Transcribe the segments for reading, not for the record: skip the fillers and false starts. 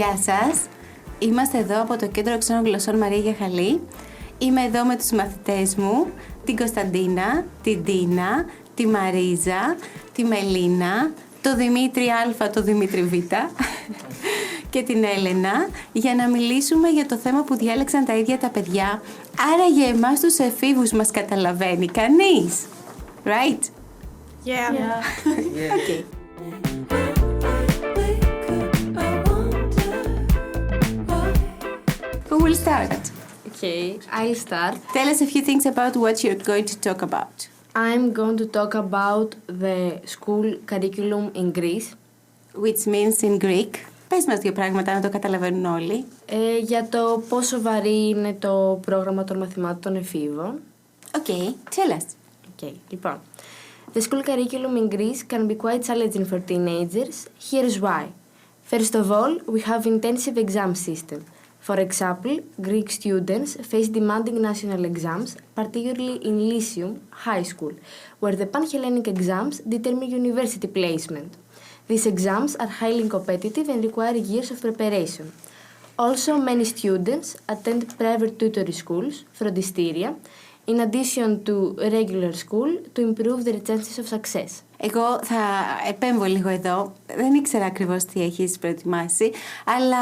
Γεια σας. Είμαστε εδώ από το Κέντρο Γλωσσών Μαρία Γιαχαλή. Είμαι εδώ με τους μαθητές μου, την Κωνσταντίνα, την Ντίνα, τη Μαρίζα, τη Μελίνα, το Δημήτρη Α, το Δημήτρη Β και την Έλενα, για να μιλήσουμε για το θέμα που διάλεξαν τα ίδια τα παιδιά. Άραγε εμάς τους εφήβους μας καταλαβαίνει κανείς. Right? Yeah. Okay. Who will start? Okay, I'll start. Tell us a few things about what you're going to talk about. I'm going to talk about the school curriculum in Greece. Which means in Greek. Πες μας δύο πράγματα να το καταλαβαίνουν όλοι. Για το πόσο βαρύ είναι το πρόγραμμα των μαθημάτων των εφήβων. Okay, tell us. Okay, λοιπόν. The school curriculum in Greece can be quite challenging for teenagers. Here's why. First of all, we have intensive exam system. For example, Greek students face demanding national exams, particularly in Lyceum, high school, where the Pan-Hellenic exams determine university placement. These exams are highly competitive and require years of preparation. Also, many students attend private tutoring schools, φροντιστήρια, in addition to regular school, to improve their chances of success. Εγώ θα επέμβω λίγο εδώ. Δεν ήξερα ακριβώς τι έχεις προετοιμάσει, αλλά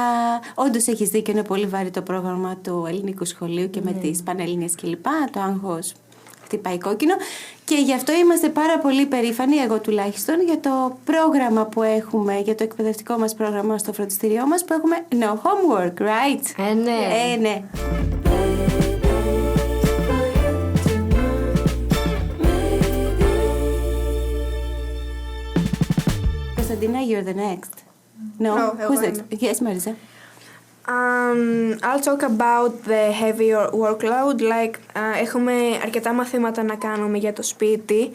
όντως έχεις δίκιο, είναι πολύ βαρύ το πρόγραμμα του ελληνικού σχολείου και με τις πανελλήνιες κλπ. Το άγχος χτυπάει κόκκινο και γι' αυτό είμαστε πάρα πολύ περήφανοι, εγώ τουλάχιστον, για το πρόγραμμα που έχουμε, για το εκπαιδευτικό μας πρόγραμμα στο φροντιστήριό μας, που έχουμε no homework, right? Ναι. Ναι. Kostandina, you're the next. No, who's next? Yes, Mariza. I'll talk about the heavier workload, like έχουμε αρκετά μαθήματα να κάνουμε για το σπίτι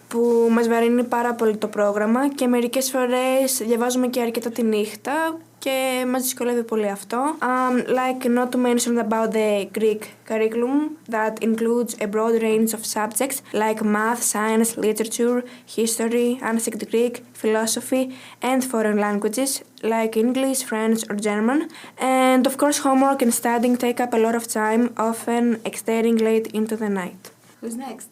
που μας βαρύνει πάρα πολύ το πρόγραμμα και μερικές φορές διαβάζουμε και αρκετά τη νύχτα και μας δυσκολεύει πολύ αυτό. Like not to mention about the Greek curriculum that includes a broad range of subjects like math, science, literature, history, ancient Greek, philosophy and foreign languages like English, French or German. And of course homework and studying take up a lot of time, often extending late into the night. Who's next?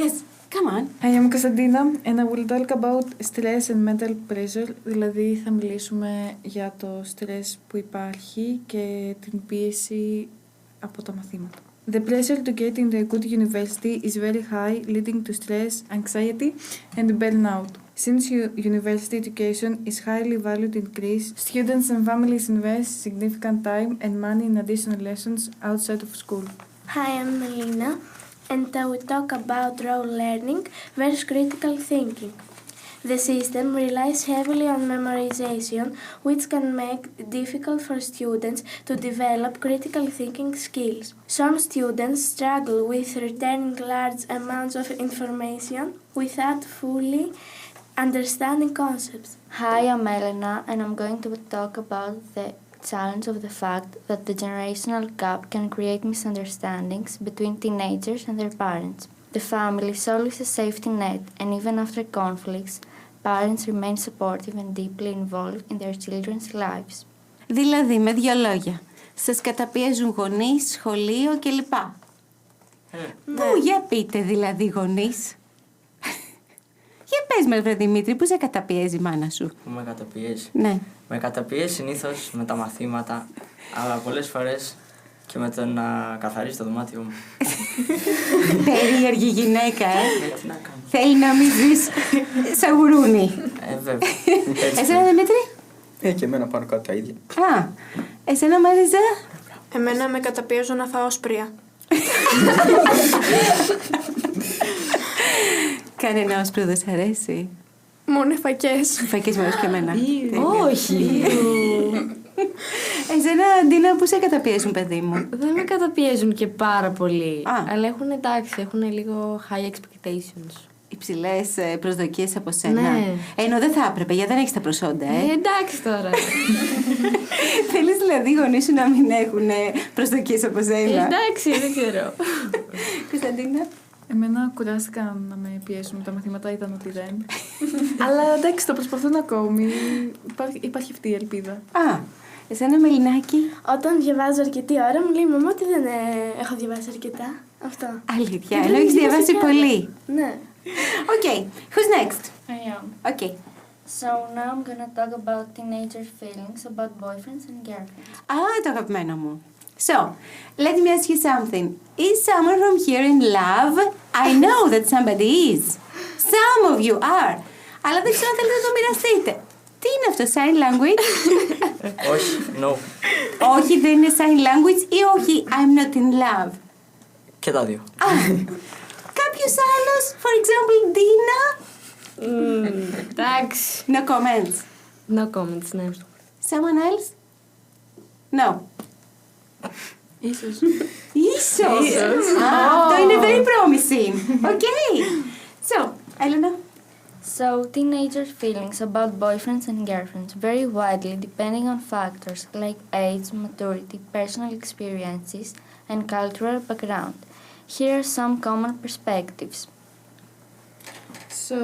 Yes. Come on. I am Kωνσταντίνα and I will talk about stress and mental pressure, δηλαδή θα μιλήσουμε για το stress που υπάρχει και την πίεση από τα μαθήματα. The pressure to get into a good university is very high, leading to stress, anxiety and burnout. Since university education is highly valued in Greece, students and families invest significant time and money in additional lessons outside of school. Hi, I'm Melína. And I will talk about raw learning versus critical thinking. The system relies heavily on memorization, which can make it difficult for students to develop critical thinking skills. Some students struggle with retaining large amounts of information without fully understanding concepts. Hi, I'm Melína, and I'm going to talk about the challenge of the fact that the generational gap can create misunderstandings between teenagers and their parents. The family is always a safety net, and even after conflicts, parents remain supportive and deeply involved in their children's lives. Δηλαδή, με δύο λόγια, σας καταπιέζουν γονείς, σχολείο κλπ. Πού, για πείτε δηλαδή γονείς. Για πες μας, βρε Δημήτρη, πού σε καταπιέζει η μάνα σου? Που με καταπιέζει. Ναι. Με καταπιέζει συνήθως με τα μαθήματα, αλλά πολλές φορές και με το να καθαρίσει το δωμάτιο μου. Περίεργη γυναίκα, Τι να κάνω. Θέλει να μην ζεις σαν γουρούνι. Βέβαια. Εσένα, Δημήτρη? Και εμένα πάνω κάτω τα ίδια. Α, εσένα, Μαρίζα? Εμένα με καταπιέζουν να φάω σπρία. Κανένα όσπρο δεν σ' αρέσει? Μόνο οι φακές. Οι φακές μου αρέσουν και εμένα. Όχι. Εσένα, Ντίνα, πού σε καταπιέζουν, παιδί μου? Δεν με καταπιέζουν και πάρα πολύ. Α. Αλλά έχουν λίγο high expectations. Υψηλές προσδοκίες από σένα. Ναι. Ενώ δεν θα έπρεπε, γιατί δεν έχεις τα προσόντα, Εντάξει τώρα. Θέλεις δηλαδή οι γονείς σου να μην έχουν προσδοκίες από σένα? Εντάξει, δεν ξέρω. Κωνσταντίνα. Εμένα κουράστηκα να με πιέσουν τα μαθήματα, είδαν ότι δεν. Αλλά εντάξει, το προσπαθούν ακόμη. Υπάρχει αυτή η ελπίδα. Α, εσένα Μελινάκι. Όταν διαβάζω αρκετή ώρα μου λέει η μαμά ότι δεν έχω διαβάσει αρκετά. Αυτό. Αλήθεια, ενώ έχεις διαβάσει πολύ. Ναι. Okay, who's next? I am. Okay. So now I'm gonna talk about teenager feelings about boyfriends and girlfriends. Το αγαπημένο μου. So, let me ask you something. Is someone from here in love? I know that somebody is. Some of you are. Αλλά δεν ξέρω αν θέλετε να το μοιραστείτε. Τι είναι αυτό, sign language? Όχι, no. Όχι, δεν είναι sign language ή όχι, I'm not in love. Και τα δύο. Κάποιος άλλος, for example, Ντίνα? Εντάξει. No comments. No comments, ναι. Someone else? No. Ίσως. Ίσως. Αυτό είναι very promising. Okay. So, Elena? So, teenager feelings about boyfriends and girlfriends vary widely depending on factors like age, maturity, personal experiences, and cultural background. Here are some common perspectives. So,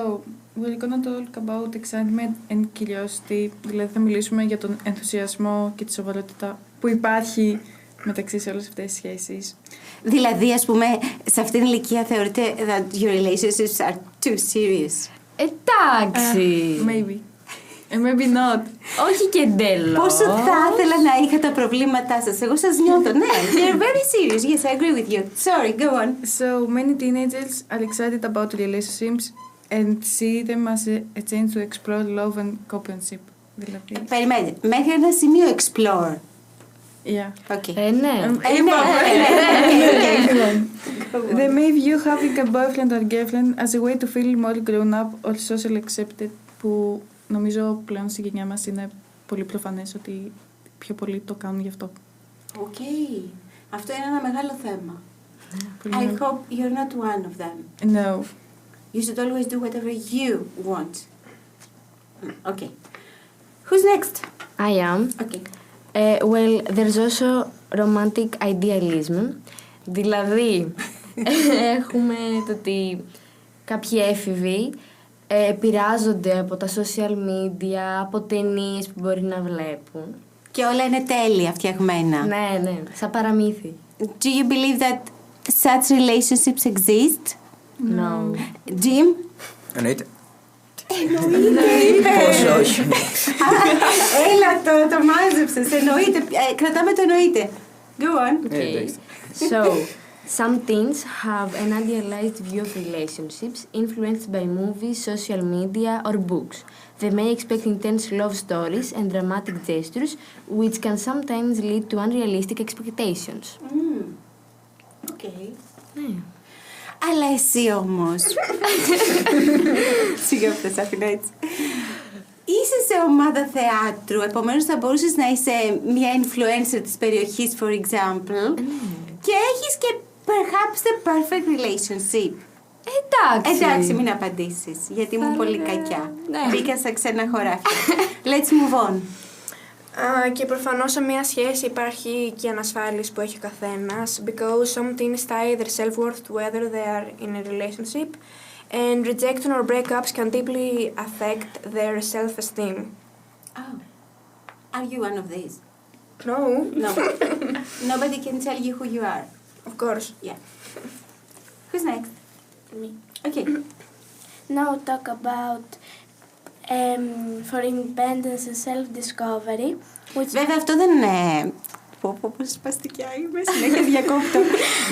we're gonna talk about excitement and curiosity. Δηλαδή θα μιλήσουμε για τον ενθουσιασμό και τη σοβαρότητα που υπάρχει μεταξύ σε όλες αυτές τις σχέσεις. Δηλαδή, ας πούμε, σε αυτήν την ηλικία θεωρείτε that your relationships are too serious. Εντάξει. Maybe. Maybe not. Όχι και εντέλος. Πόσο θα ήθελα να είχα τα προβλήματά σας. Εγώ σας νιώθω, ναι. You're very serious. Yes, I agree with you. Sorry, go on. So, many teenagers are excited about relationships and see them as a chance to explore love and companionship. Δηλαδή. Περιμένετε. Μέχρι ένα σημείο explore. Yeah. Okay. Ναι. They may view having a boyfriend or girlfriend as a way to feel more grown up or socially accepted, που νομίζω πλέον στη γενιά μας είναι πολύ προφανές ότι πιο πολλοί το κάνουν γι' αυτό. Okay. Αυτό είναι ένα μεγάλο θέμα. I hope you're not one of them. No. You should always do whatever you want. Okay. Who's next? I am. Okay. Well, there's also romantic idealism. Δηλαδή, έχουμε το ότι κάποιοι έφηβοι επηρεάζονται από τα social media, από ταινίες που μπορεί να βλέπουν. Και όλα είναι τέλεια φτιαγμένα. Ναι, ναι, σαν παραμύθι. Do you believe that such relationships exist? No. Jim? Εννοείται. Εννοείται. Όχι. Έλα, το μάζεψες. Εννοείται. Κρατάμε το εννοείται. Go on. Okay. So, some teens have an idealized view of relationships influenced by movies, social media, or books. They may expect intense love stories and dramatic gestures, which can sometimes lead to unrealistic expectations. Okay. Ναι. Αλλά εσύ όμως. Σιγά που θα σ' αφήνω έτσι. Είσαι σε ομάδα θεάτρου, επομένως θα μπορούσες να είσαι μια influencer της περιοχής, for example, και έχεις και perhaps the perfect relationship. Εντάξει, μην απαντήσεις, γιατί ήμουν πολύ κακιά. Μπήκα σε ξένα χωράφια. Let's move on. Και προφανώς σε μια σχέση υπάρχει και ανασφάλιση που έχει ο καθένας, because some teens tie their self-worth to whether they are in a relationship, and rejection or breakups can deeply affect their self-esteem. Oh. Are you one of these? No. No. Nobody can tell you who you are. Of course. Yeah. Who's next? Me. Okay. Now talk about for independence and self-discovery. Βέβαια αυτό δεν είναι... Πώς σπαστικιά είμαι, συνέχεια διακόπτω.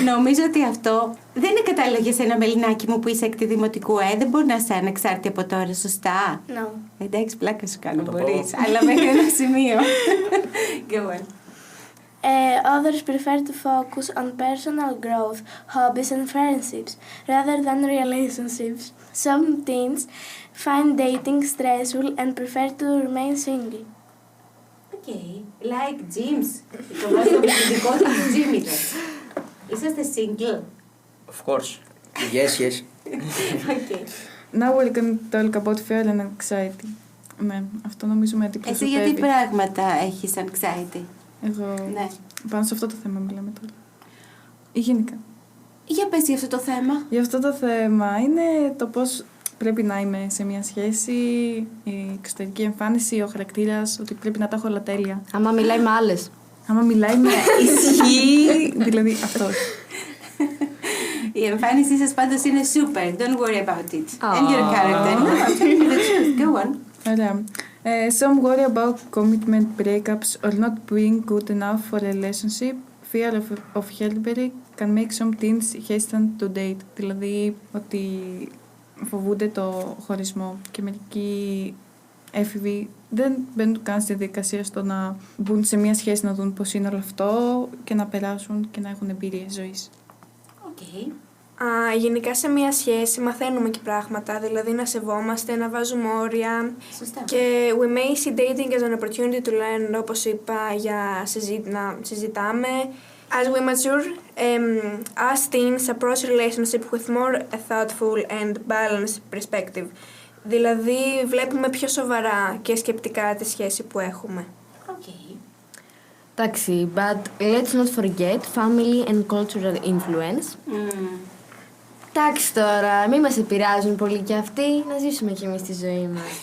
Νομίζω ότι αυτό δεν είναι κατάλληλο για σένα, Μελινάκι μου, που είσαι εκ τη δημοτικού. Δεν μπορεί να είσαι ανεξάρτητη από τώρα, σωστά. No. Εντάξει, πλάκα σου κάνω, μπορείς. Αλλά μέχρι ένα σημείο. Go on. Others prefer to focus on personal growth, hobbies and friendships, rather than relationships. Some teens find dating stressful and prefer to remain single. Okay, like Jims. Το βάζω με το δικό του Jim ήταν. Είσαστε single. Of course. Yes. Okay. Now we're going to talk about fear and anxiety. Ναι, αυτό νομίζω με αντιπροσωπεύει. Εσύ γιατί πράγματα έχεις anxiety? Εγώ Ναι. πάνω σε αυτό το θέμα μιλάμε τώρα. Ή γενικά. Για πες για αυτό το θέμα. Για αυτό το θέμα είναι το πώς πρέπει να είμαι σε μια σχέση, η εξωτερική εμφάνιση, ο χαρακτήρας, ότι πρέπει να τα έχω όλα τέλεια. Άμα μιλάει με άλλες. Άμα μιλάει με ισχύ, δηλαδή αυτό. Η εμφάνισή σας πάντως είναι super. Don't worry about it. And your character. No, I'm telling you the truth. Go on. Ωραία. Some worry about commitment breakups or not being good enough for a relationship. Fear of heartbreak can make some teens hesitant to date. Δηλαδή ότι φοβούνται το χωρισμό και μερικοί έφηβοι δεν μπαίνουν καν στη διαδικασία στο να μπουν σε μια σχέση, να δουν πώς είναι όλο αυτό και να περάσουν και να έχουν εμπειρίες ζωής. Okay. Γενικά σε μια σχέση μαθαίνουμε και πράγματα, δηλαδή να σεβόμαστε, να βάζουμε όρια. Σωστά. Και we may see dating as an opportunity to learn, όπως είπα, για να συζητάμε. As we mature, as teens approach relationship with more a thoughtful and balanced perspective. Δηλαδή βλέπουμε πιο σοβαρά και σκεπτικά τη σχέση που έχουμε. Okay. Εντάξει, but let's not forget family and cultural influence. Εντάξει τώρα, μην μας επηρεάζουν πολύ κι αυτοί, να ζήσουμε κι εμείς τη ζωή μας.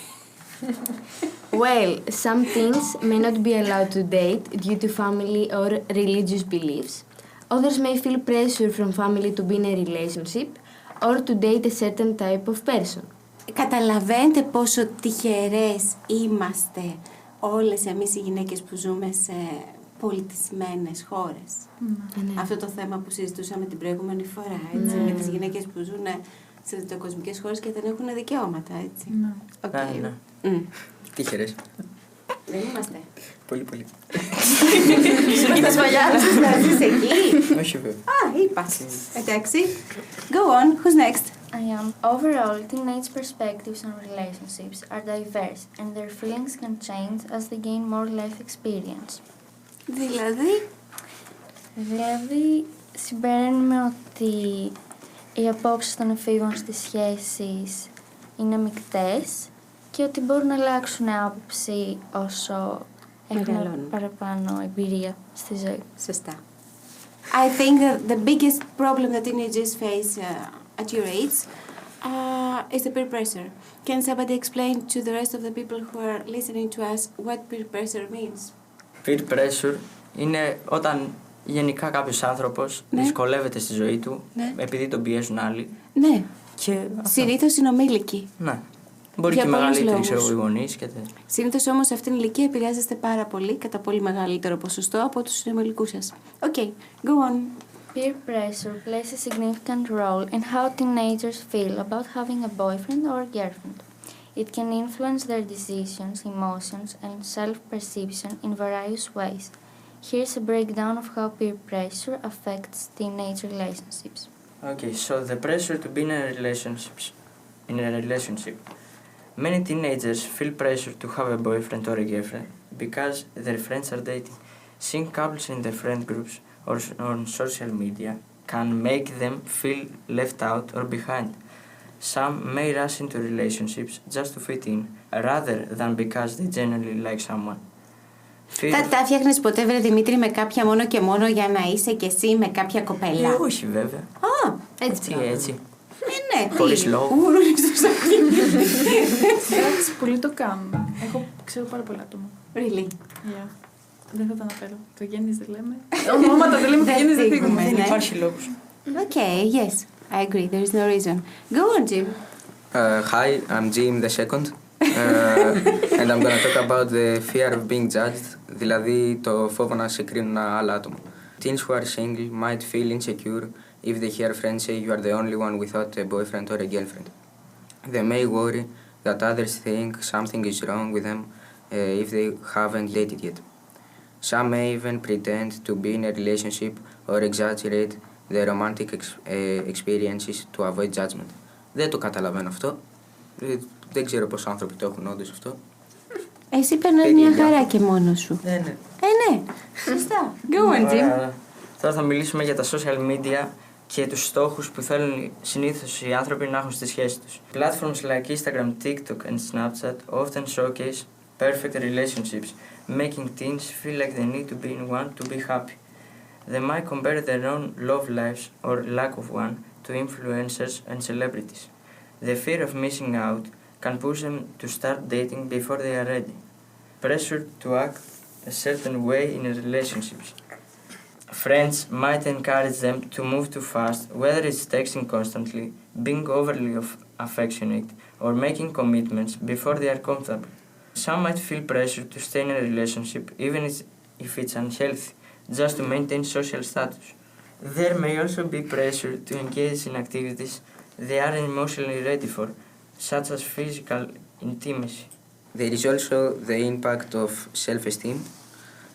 Well, some teens may not be allowed to date due to family or religious beliefs. Others may feel pressure from family to be in a relationship or to date a certain type of person. Καταλαβαίνετε πόσο τυχερές είμαστε όλες εμείς οι γυναίκες που ζούμε σε πολιτισμένες χώρες. Αυτό το θέμα που συζητούσαμε την προηγούμενη φορά, έτσι, με τις γυναίκες που ζουν σε δυτοκοσμικές χώρες και δεν έχουν δικαιώματα, έτσι. Ναι. Τύχερες. Δεν είμαστε. Πολύ, πολύ. Σου είπες Μαγιάννης να ζεις εκεί. Όχι βέβαια. Είπα. Εντάξει. Go on. Who's next? I am. Overall, teenage perspectives on relationships are diverse and their feelings can change as they gain more life experience. Δηλαδή, συμπεραίνουμε ότι οι απόψεις των εφήβων στις σχέσεις είναι μεικτές και ότι μπορούν να αλλάξουν άποψη όσο έχουν παραπάνω εμπειρία στη ζωή. Σωστά. I think that the biggest problem that teenagers face at your age is the peer pressure. Can somebody explain to the rest of the people who are listening to us what peer pressure means? Peer pressure είναι όταν γενικά κάποιος άνθρωπος δυσκολεύεται στη ζωή του επειδή τον πιέζουν άλλοι. Ναι. Και συνήθως συνομήλικοι. Ναι. Μπορεί και μεγαλύτεροι, ξέρω, οι γονείς και τέτοια. Συνήθως όμως σε αυτήν την ηλικία επηρεάζεστε πάρα πολύ, κατά πολύ μεγαλύτερο ποσοστό από τους συνομιλικούς σας. Okay, go on. Peer pressure plays a significant role in how teenagers feel about having a boyfriend or girlfriend. It can influence their decisions, emotions, and self-perception in various ways. Here's a breakdown of how peer pressure affects teenage relationships. Okay, so the pressure to be in a relationship. Many teenagers feel pressure to have a boyfriend or a girlfriend because their friends are dating. Seeing couples in their friend groups or on social media can make them feel left out or behind. Some may rush into relationships just to fit in, rather than because they genuinely like someone. Τα φτιάχνεις ποτέ, βρε Δημήτρη, με κάποια μόνο και μόνο για να είσαι κι εσύ με κάποια κοπέλα? Όχι βέβαια. Έτσι. Ναι. Χωρίς λόγο. Εντάξει, πολλοί το κάνουν. Ξέρω πάρα πολλά άτομα. Really? Yeah. Δεν θα τα αναφέρω. Οικογένειες δεν λέμε. Ονόματα δεν λέμε, οικογένειες δεν φύγουμε. Δεν υπάρχει λόγος. Okay, yes. I agree. There is no reason. Go on, Jim. Hi, I'm Jim the second. And I'm gonna talk about the fear of being judged. Δηλαδή το φόβο να σε κρίνουν άλλα άτομα. Teens who are single might feel insecure if they hear friends say you are the only one without a boyfriend or a girlfriend. They may worry that others think something is wrong with them if they haven't dated yet. Some may even pretend to be in a relationship or exaggerate their romantic experiences to avoid judgment. Δεν το καταλαβαίνω αυτό. Δεν ξέρω πόσοι άνθρωποι το έχουν όντως αυτό. Εσύ περνάς μια χαρά και μόνος σου. Ναι. Ναι. Σωστά. Go on, Jim. Τώρα θα μιλήσουμε για τα social media και τους στόχους που θέλουν συνήθως οι άνθρωποι να έχουν στη σχέση τους. Platforms like Instagram, TikTok and Snapchat often showcase perfect relationships, making teens feel like they need to be in one to be happy. They might compare their own love lives or lack of one to influencers and celebrities. The fear of missing out can push them to start dating before they are ready. Pressure to act a certain way in relationships. Friends might encourage them to move too fast, whether it's texting constantly, being overly affectionate, or making commitments before they are comfortable. Some might feel pressure to stay in a relationship, even if it's unhealthy, just to maintain social status. There may also be pressure to engage in activities they aren't emotionally ready for, such as physical intimacy. There is also the impact of self-esteem.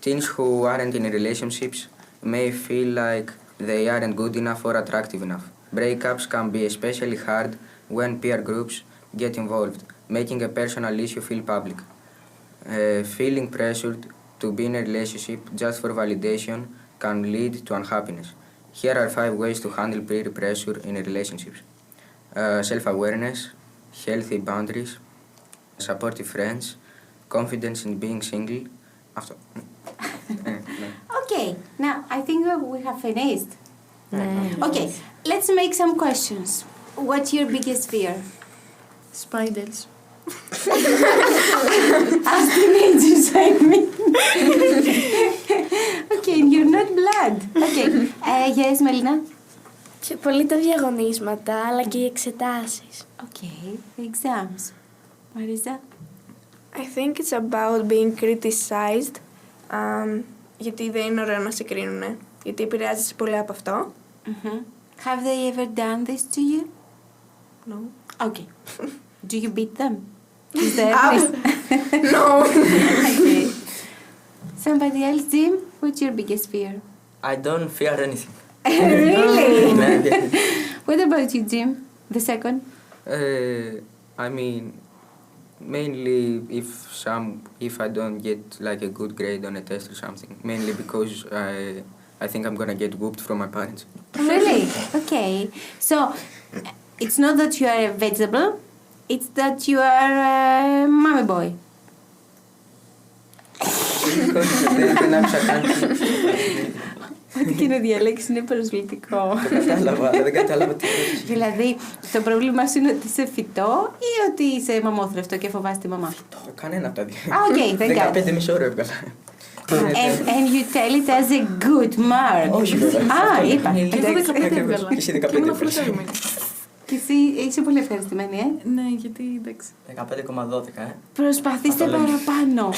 Teens who aren't in relationships may feel like they aren't good enough or attractive enough. Breakups can be especially hard when peer groups get involved, making a personal issue feel public. Feeling pressured to be in a relationship just for validation can lead to unhappiness. Here are 5 ways to handle peer pressure in relationships. Self-awareness, healthy boundaries, supportive friends, confidence in being single. Okay, now I think we have finished. Okay, let's make some questions. What's your biggest fear? Spiders. As teenagers, I mean. Okay, you're not blood. Okay, yes, Μελίνα. Πιο πολύ τα διαγωνίσματα, αλλά και οι εξετάσεις. Okay, the exams. Μαρίζα. I think it's about being criticized. Γιατί δεν είναι ωραίο να σε κρίνουνε. Γιατί επηρεάζεσαι πολύ από αυτό. Have they ever done this to you? No. Okay. Do you beat them? Is there No. Okay. Somebody else, Jim? What's your biggest fear? I don't fear anything. Really? What about you, Jim? The second? I mean, mainly if I don't get like a good grade on a test or something. Mainly because I think I'm gonna get whooped from my parents. Really? Okay. So, it's not that you are a vegetable, it's that you are a mommy boy. Δεν άκουσα καν. Ό,τι και να διαλέξεις είναι προσβλητικό. Το κατάλαβα, αλλά δεν κατάλαβα τι. Δηλαδή, το πρόβλημα σου είναι ότι είσαι φυτό ή ότι είσαι μαμόθρευτο και φοβάσαι τη μαμά? Κανένα από τα δύο. Okay, thank God. 15 μισό ώρα έβγαλα. And you tell it as a good mark. Όχι βέβαια. Είπα. Και εγώ 15 έβγαλα. Και εσύ 15 Και ήμουν έβγαλες. φροντισμένη. Και εσύ είσαι πολύ ευχαριστημένη, Ναι, γιατί εντάξει. 15,12, Προσπαθήστε Αυτό λέμε. παραπάνω.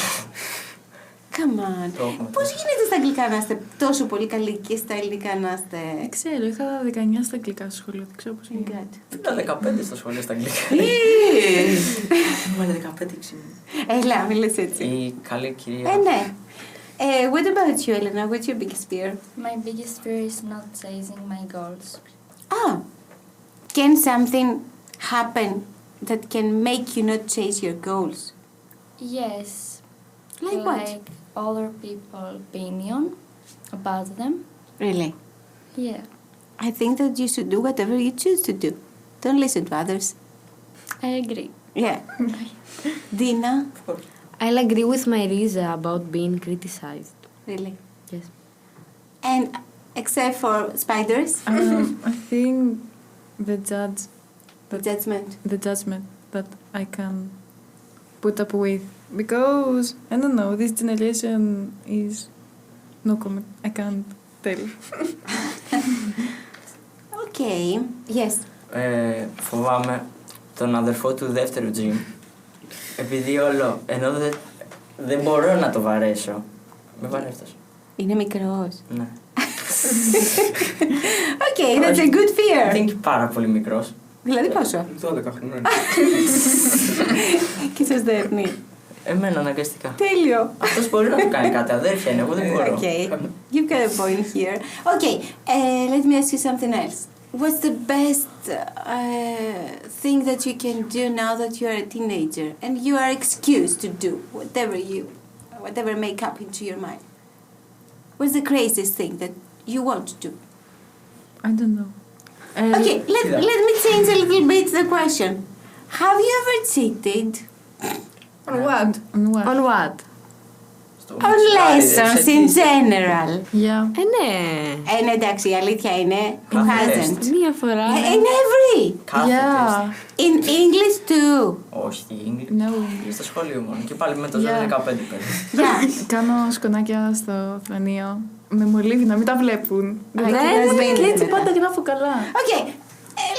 Come on. Το έχουμε. Πώς γίνεται στα αγγλικά να είστε τόσο πολύ καλοί και στα ελληνικά να είστε... Δεν ξέρω, είχα 19 στα αγγλικά στο σχολείο. Δεν ξέρω πώς είναι. Ήταν 15 στο σχολείο στα αγγλικά. Ήμουν 15 ξύμινο. Έλα, μη λες έτσι. Η καλή κυρία. Ναι. What about you, Elena? What's your biggest fear? My biggest fear is not chasing my goals. Can something happen that can make you not chase your goals? Yes. Like what? Like other people's opinion about them. Really? Yeah. I think that you should do whatever you choose to do. Don't listen to others. I agree. Yeah. Dina? I'll agree with Mariza about being criticized. Really? Yes. And except for spiders? I think the judgment that I can put up with, because I don't know, this generation is no comment. I can't tell. Okay. Yes. Φοβάμαι τον αδερφό του δεύτερου Jim. Επειδή όλο, ενώ δεν μπορώ να το βαρέσω. Με βαρέ αυτός. Είναι μικρός. Ναι. Okay, that's a good fear. Είναι πάρα πολύ μικρός. Δηλαδή πόσο? 12 χρονών. Και σας δέρνει. Εμένα αναγκαστικά. Τέλειο. Αυτός μπορεί να του κάνει κάτι, αδέρφια είναι, εγώ δεν μπορώ. Okay, you've got a point here. Okay, let me ask you something else. What's the best thing that you can do now that you are a teenager and you are excused to do whatever may come into your mind? What's the craziest thing that you want to do? I don't know. Okay, let me change a little bit the question. Have you ever cheated? On what? On what? On what? On lessons in general. Yeah. Ναι. Ναι, εντάξει, η αλήθεια είναι. Who Κάθε hasn't? τεστ. Μία φορά. In every. Κάθε Yeah. τεστ. In English too. Όχι, English. No. Στο σχολείο μόνο. Και πάλι με το Yeah. 15 πέρα. Yeah. Κάνω σκονάκια στο φρανείο. Με μολύβι να μην τα βλέπουν. δεν Και έτσι είναι. πάντα γράφω καλά. Okay,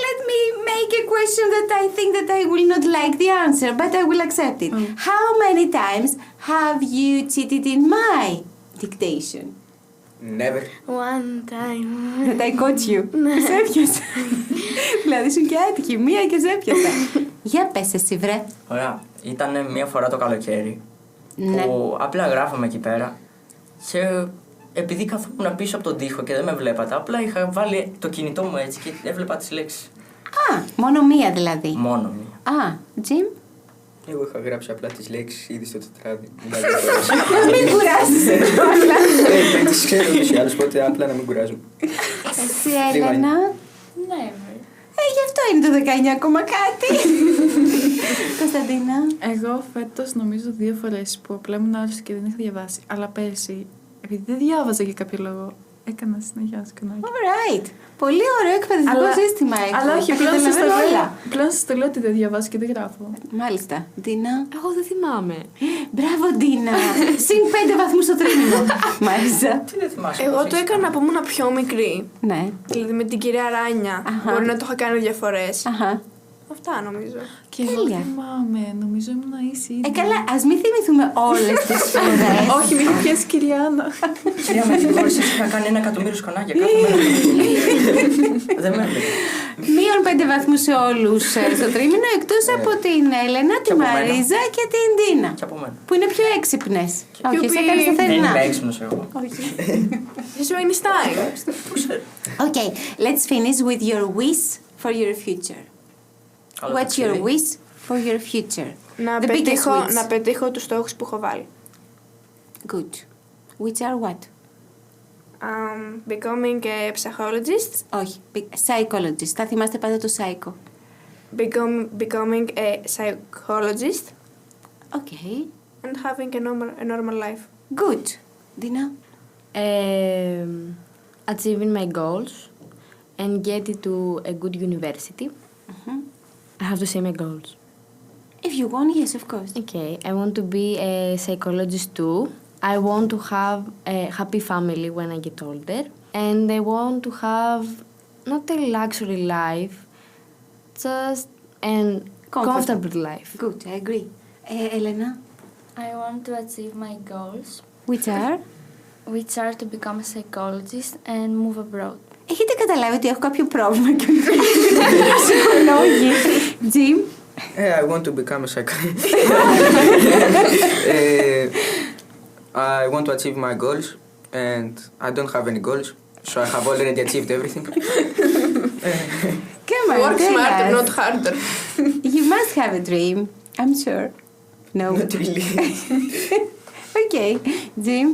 let me make a question that I think that I will not like the answer, but I will accept it. How many times have you cheated in my dictation? Never. One time. That I caught you. Σε έπιασα. Δηλαδή ήσουν και άτυχη, μία και σε έπιασα. Για πες εσύ βρε. Ωραία. Ήταν μία φορά το καλοκαίρι Ναι. που απλά γράφαμε εκεί πέρα και επειδή καθόμουν πίσω από τον τοίχο και δεν με βλέπατε, απλά είχα βάλει το κινητό μου έτσι και έβλεπα τις λέξεις. Α, μόνο μία δηλαδή. Μόνο μία. Α, Τζιμ. Εγώ είχα γράψει απλά τις λέξεις ήδη στο τετράδι. Μην κουράζεσαι κιόλα. Δεν τις ξέρω τους άλλους, οπότε απλά να μην κουράζουν. Εσύ Έλενα. Ναι, Γι' αυτό είναι το 19 ακόμα κάτι. Κωνσταντίνα. Εγώ φέτος νομίζω 2 φορές που απλά ήμουν άρρωστη και δεν είχα διαβάσει. Αλλά πέρσι, επειδή δεν διάβαζα για κάποιο λόγο, έκανα συνεχεία σκονάκια. Alright. Πολύ ωραίο εκπαιδευτικό σύστημα έχω. Αλλά όχι, Τα πλέον σας το καταλαβαίνω λέω. όλα. Πλέον σας το λέω ότι δεν διαβάζω και δεν γράφω. Μάλιστα. Ντίνα. Εγώ δεν θυμάμαι. Μπράβο, Ντίνα. Συν 5 βαθμούς στο τρίμηνο. Μάλιστα. Τι δεν θυμάσαι. Εγώ πώς το είσαι. έκανα που ήμουν πιο μικρή. Ναι. Δηλαδή με την κυρία Ράνια. Αχα. Μπορεί να το είχα κάνει 2 φορές. Αχα. Αυτά νομίζω. Και εγώ Τέλεια. θυμάμαι, νομίζω ήμουν ίση. Καλά, ας μην θυμηθούμε όλες τις φορές. Όχι, μην πιέσει κυρία Άννα. Κυρία με την κόρη σας είχα κάνει 1.000.000 σκονάκια κάθε μέρα. Δεν με έβλεπε. Μείον 5 βαθμούς σε όλους στο τρίμηνο, εκτός από την Έλενα, τη από μένα. Μαρίζα και την Ντίνα. Και από μένα. Που είναι πιο έξυπνες. Όχι, εσύ οποίοι έκανες Δεν σταθερινά. είμαι έξυπνος εγώ. Είσαι ο Einstein. Okay, let's finish with your wish for your future. Άλλο What's ταξίδι. your wish for your future? Να πετύχω τους στόχους που έχω βάλει. Good. Which are what? Becoming a psychologist. Όχι. Psychologist. Θα θυμάστε πάντα το psycho. Becoming a psychologist. Okay. And having a normal life. Good. Dina? Achieving my goals and getting to a good university. I have to say my goals. If you want, yes, of course. Okay, I want to be a psychologist too. I want to have a happy family when I get older. And I want to have not a luxury life, just a comfortable life. Good, I agree. Elena? I want to achieve my goals, Which are? which are to become a psychologist and move abroad. Έχετε καταλάβει ότι έχω κάποιο πρόβλημα και ψυχολόγοι. Jim? I want to become a psychologist. I want to achieve my goals and I don't have any goals, so I have already achieved everything. Come on, Work tell smarter, us. not harder. You must have a dream, I'm sure. No. Not really. Okay, Jim?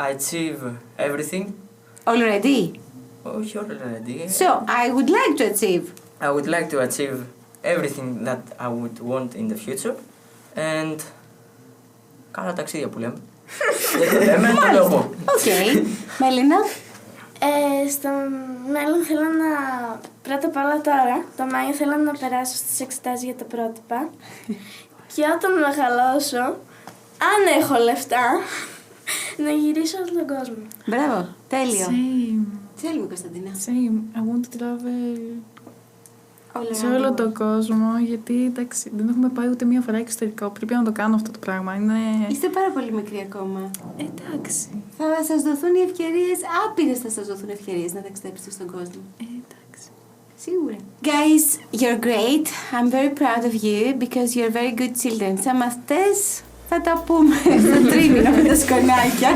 I achieve everything. Already? Όχι already. So, I would like to achieve. I would like to achieve everything that I would want in the future. And... Καλά ταξίδια που λέμε. Δεν το λέμε, το λέω εγώ. Okay. Μελίνα? Στο μέλλον θέλω να... Πρώτα απ' όλα τώρα, το Μάιο θέλω να περάσω στις εξετάσεις για τα πρότυπα. Και όταν μεγαλώσω, αν έχω λεφτά, να γυρίσω όλο τον κόσμο. Μπράβο, τέλειο. Same. Tell me, Κωνσταντίνα. Same. I want to travel σε όλο τον κόσμο, γιατί εντάξει, δεν έχουμε πάει ούτε μία φορά εξωτερικό. Πρέπει να το κάνω αυτό το πράγμα. Είναι... Είστε πάρα πολύ μικροί ακόμα. Εντάξει. Θα σας δοθούν οι ευκαιρίες, άπειρες θα σας δοθούν ευκαιρίες να ταξιδέψετε στον κόσμο. Εντάξει. Σίγουρα. Guys, you're great. I'm very proud of you because you're very good children. Σαν μαθητές θα τα πούμε στο τρίμηνο με τα σκονάκια.